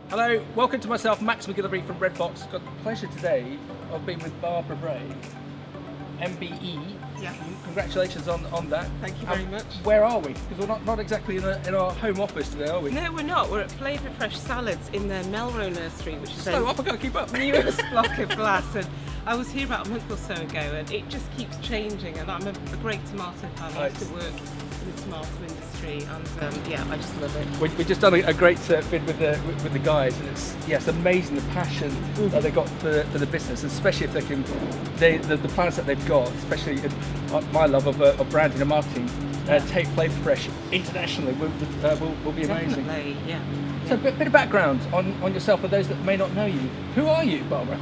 Hello, welcome to myself, Max McGillivray from Red Fox. Got the pleasure today of being with Barbara Bray MBE. Yes. Congratulations on that. Thank you very much. Where are we? Because we're not exactly in our home office today, are we? No, we're not. We're at Flavourfresh Salads in their Melrose nursery, which is So up, I can't keep up. newest block of flats. And I was here about a month or so ago, and it just keeps changing. And I'm a great tomato fan. I used to work in the tomato industry, and yeah, I just love it. We've just done a great vid with the guys, and it's amazing the passion that they got for the business, especially if they can the plans that they've got, especially my love of branding and marketing. Take Flavourfresh internationally will be amazing. Definitely, yeah. So a bit of background on yourself for those that may not know you. Who are you, Barbara?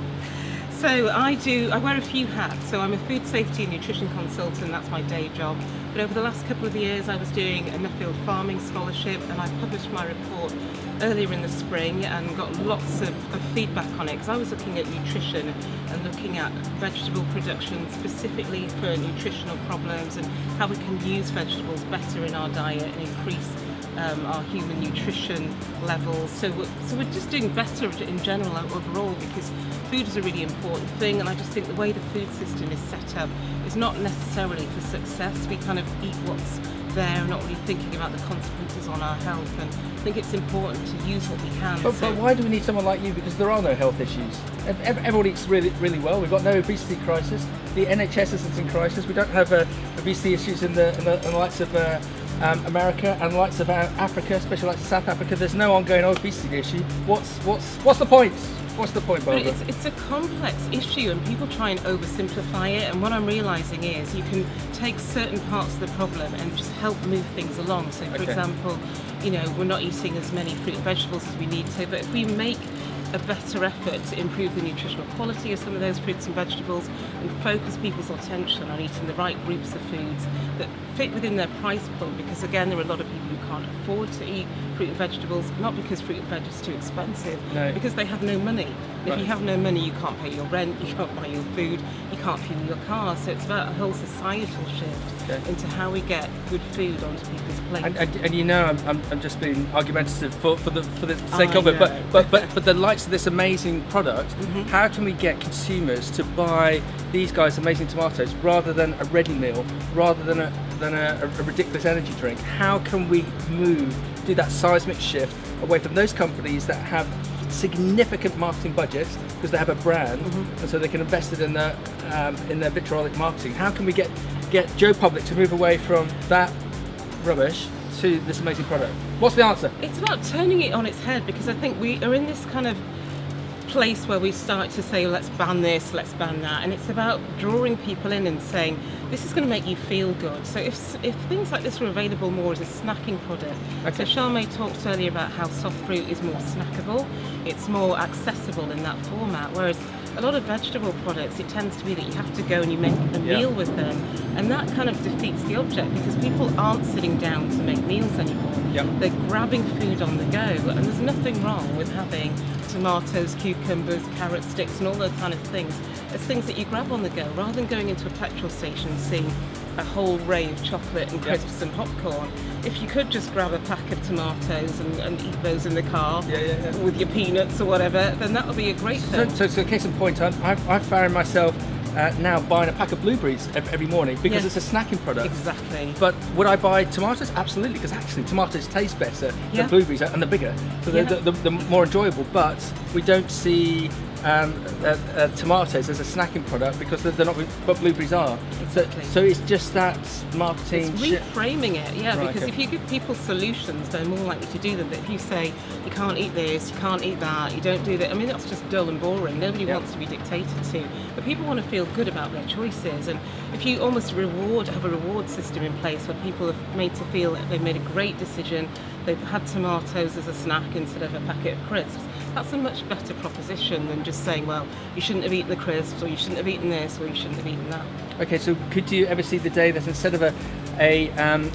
So I wear a few hats. So I'm a food safety and nutrition consultant, that's my day job. But over the last couple of years I was doing a Nuffield farming scholarship, and I published my report earlier in the spring and got lots of feedback on it, because I was looking at nutrition and looking at vegetable production specifically for nutritional problems and how we can use vegetables better in our diet and increase our human nutrition levels. So we're just doing better in general overall, because food is a really important thing, and I just think the way the food system is set up is not necessarily for success. We kind of eat what's there and not really thinking about the consequences on our health, and I think it's important to use what we can. But why do we need someone like you? Because there are no health issues. Everyone eats really well. We've got no obesity crisis. The NHS isn't in crisis. We don't have obesity issues in the likes of America and the likes of Africa, especially like South Africa. There's no ongoing obesity issue. What's the point? What's the point, Barbara? But it's a complex issue, and people try and oversimplify it, and what I'm realising is you can take certain parts of the problem and just help move things along. So for example, we're not eating as many fruit and vegetables as we need to, but if we make a better effort to improve the nutritional quality of some of those fruits and vegetables and focus people's attention on eating the right groups of foods that fit within their price point, because again there are a lot of people who can't afford to eat fruit and vegetables, not because fruit and veg is too expensive, because they have no money. If you have no money, you can't pay your rent, you can't buy your food, you can't fuel your car. So it's about a whole societal shift into how we get good food onto people's plates. And I'm just being argumentative for the sake of it, but the likes of this amazing product, how can we get consumers to buy these guys' amazing tomatoes rather than a ready meal, rather than a ridiculous energy drink? How can we do that seismic shift away from those companies that have significant marketing budgets because they have a brand, and so they can invest it in their vitriolic marketing? How can we get Joe Public to move away from that rubbish to this amazing product? What's the answer? It's about turning it on its head, because I think we are in this kind of place where we start to say, let's ban this, let's ban that, and it's about drawing people in and saying this is going to make you feel good. So if things like this were available more as a snacking product, so Charmay talked earlier about how soft fruit is more snackable, it's more accessible in that format, whereas a lot of vegetable products, it tends to be that you have to go and you make a meal with them, and that kind of defeats the object, because people aren't sitting down to make meals anymore. They're grabbing food on the go, and there's nothing wrong with having tomatoes, cucumbers, carrot sticks and all those kind of things as things that you grab on the go, rather than going into a petrol station and seeing a whole array of chocolate and crisps and popcorn. If you could just grab a pack of tomatoes and eat those in the car with your peanuts or whatever, then that would be a great thing. So case in point, I've found myself now buying a pack of blueberries every morning because it's a snacking product. Exactly. But would I buy tomatoes? Absolutely, because actually tomatoes taste better than blueberries, and they're bigger, so they're more enjoyable. But we don't see tomatoes as a snacking product because they're not what blueberries are. Exactly. So it's just that marketing. It's reframing it, because if you give people solutions, they're more likely to do them. But if you say you can't eat this, you can't eat that, you don't do that, I mean that's just dull and boring. Nobody wants to be dictated to, but people want to feel good about their choices. And if you almost have a reward system in place where people are made to feel that they've made a great decision, they've had tomatoes as a snack instead of a packet of crisps, that's a much better proposition than just saying, well, you shouldn't have eaten the crisps, or you shouldn't have eaten this, or you shouldn't have eaten that. Okay, so could you ever see the day that instead of an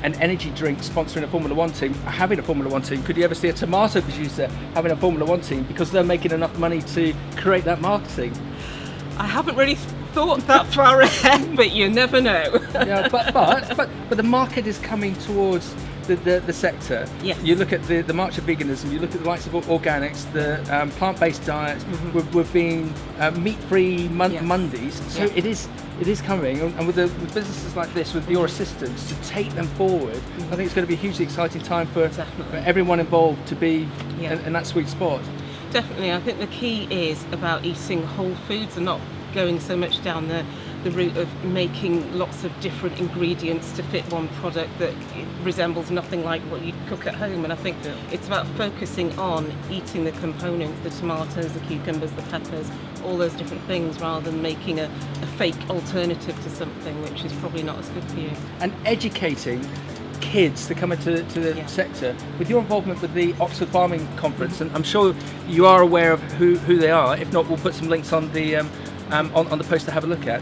energy drink sponsoring a Formula 1 team, having a Formula 1 team, could you ever see a tomato producer having a Formula 1 team because they're making enough money to create that marketing? I haven't really thought that far ahead, but you never know. But the market is coming towards the sector, Yes. you look at the March of Veganism, you look at the likes of organics, the plant-based diets, we're being meat-free Mondays, so Yeah. it is coming, and with businesses like this, with your assistance to take them forward, I think it's going to be a hugely exciting time for everyone involved to be in that sweet spot. Definitely, I think the key is about eating whole foods and not going so much down the route of making lots of different ingredients to fit one product that resembles nothing like what you cook at home. And I think it's about focusing on eating the components, the tomatoes, the cucumbers, the peppers, all those different things, rather than making a fake alternative to something which is probably not as good for you. And educating kids to come into the sector with your involvement with the Oxford Farming Conference, and I'm sure you are aware of who they are. If not, we'll put some links on the on the post to have a look at.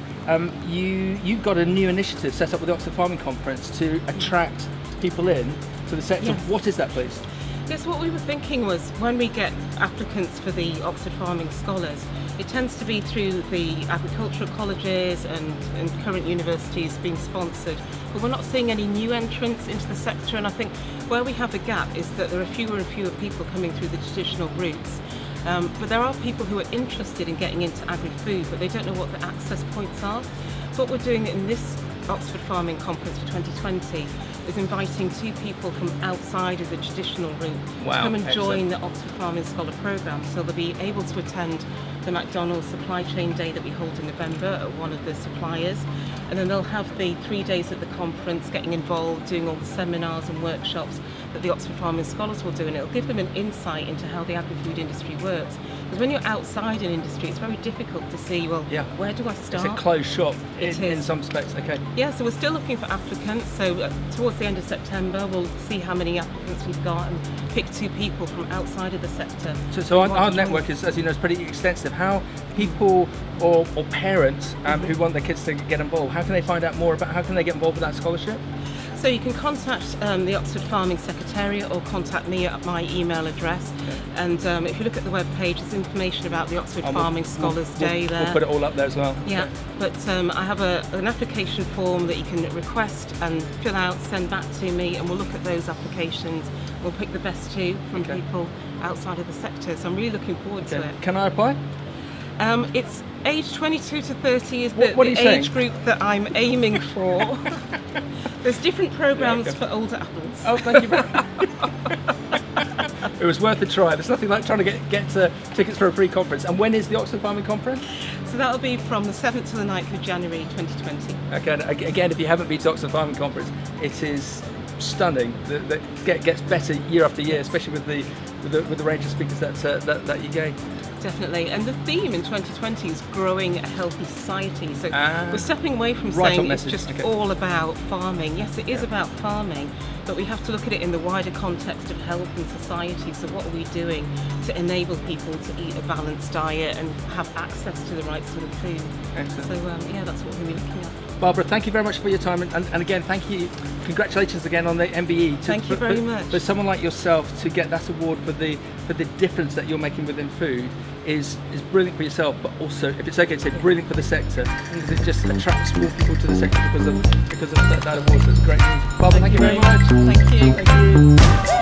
You've got a new initiative set up with the Oxford Farming Conference to attract people in to the sector. Yes. What is that, please? Yes, what we were thinking was when we get applicants for the Oxford Farming Scholars, it tends to be through the agricultural colleges and current universities being sponsored, but we're not seeing any new entrants into the sector, and I think where we have a gap is that there are fewer and fewer people coming through the traditional routes. But there are people who are interested in getting into agri-food, but they don't know what the access points are. So what we're doing in this Oxford Farming Conference for 2020 is inviting 2 people from outside of the traditional route to come and join the Oxford Farming Scholar Programme. So they'll be able to attend the McDonald's Supply Chain Day that we hold in November at one of the suppliers. And then they'll have the 3 days at the conference, getting involved, doing all the seminars and workshops that the Oxford Farming Scholars will do, and it'll give them an insight into how the agri-food industry works. Because when you're outside an industry, it's very difficult to see, well, where do I start? It's a closed shop in some respects, okay. Yeah, so we're still looking for applicants, so towards the end of September we'll see how many applicants we've got and pick 2 people from outside of the sector. So our network is, as you know, is pretty extensive. How people or parents who want their kids to get involved, how can they find out more about, how can they get involved with that scholarship? So you can contact the Oxford Farming Secretariat or contact me at my email address. And if you look at the webpage, there's information about the Oxford Farming Scholars Day there. We'll put it all up there as well. Yeah, but I have an application form that you can request and fill out, send back to me, and we'll look at those applications. We'll pick the best 2 from people outside of the sector. So I'm really looking forward to it. Can I apply? It's age 22 to 30 is the age saying? Group that I'm aiming for. There's different programs for older adults. Oh, thank you very much. It was worth a try. There's nothing like trying to get tickets for a free conference. And when is the Oxford Farming Conference? So that'll be from the 7th to the 9th of January 2020. Okay, again, if you haven't been to Oxford Farming Conference, it is stunning. That gets better year after year, especially with the range of speakers that you gain. Definitely, and the theme in 2020 is growing a healthy society. So we're stepping away from saying it's just all about farming. Yes, it is about farming, but we have to look at it in the wider context of health and society. So what are we doing to enable people to eat a balanced diet and have access to the right sort of food? Excellent. So that's what we'll be looking at. Barbara, thank you very much for your time, and again, thank you. Congratulations again on the MBE. Thank you very much. For someone like yourself to get that award for the difference that you're making within food is brilliant for yourself, but also, if it's okay to say, brilliant for the sector, because it just attracts more people to the sector because of that award. So it's great news. Barbara, thank you very much. Thank you.